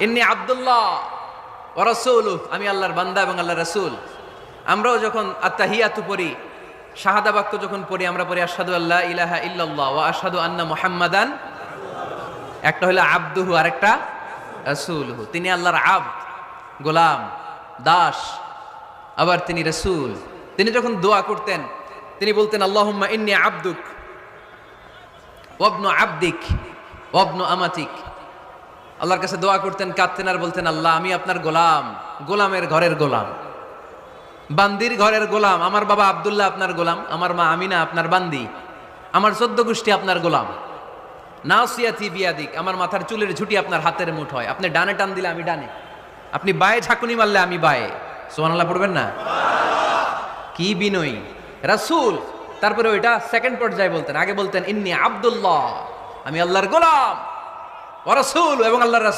ইন্নী আব্দুল্লাহ ওয়া রাসূলুহু, আমি আল্লাহর বান্দা এবং আল্লাহর রাসূল। আমরাও যখন আত্তাহিয়াতু পড়ি, শাহাদা বাক্য যখন পড়ি, আমরা পড়ি আশহাদু আল্লা ইলাহা ইল্লাল্লাহ ওয়া আশহাদু আন্না মুহাম্মাদান। একটা হলো আবদুহু আর একটা রাসূলুহু। তিনি আল্লাহর আবদ, গোলাম, দাস, আবার তিনি রাসূল। তিনি যখন দোয়া করতেন তিনি বলতেন আল্লাহুম্মা ইন্নী আবদুক ওয়া ইবনু আবদিক ওয়া ইবনু আমাতিক। আল্লাহর কাছে দোয়া করতেন, কাঁদতেন আর বলতেন আল্লাহ আমি আপনার গোলাম, গোলামের ঘরের গোলাম, বান্দির ঘরের গোলাম। আমার বাবা আব্দুল্লাহ আপনার গোলাম, আমার মা আমিনা আপনার বান্দি, আমার 14 গোষ্ঠী আপনার গোলাম। নাসিয়াতি বিয়াদিক, আমার মাথার চুলের ঝুঁটি আপনার হাতের মুঠোয়। আপনি ডানে টান দিলে আমি ডানে, আপনি বায়ে ঝাঁকুনি মারলে আমি বায়ে। সুবহানাল্লাহ পড়বেন না? কি বিনয়ী রাসূল। তারপরে ওইটা সেকেন্ড পর্যায়ে বলতেন। আগে বলতেন ইন্নী আব্দুল্লাহ, আমি আল্লাহর গোলাম, ওয়া রাসূল এবং আল্লাহর রাসূল।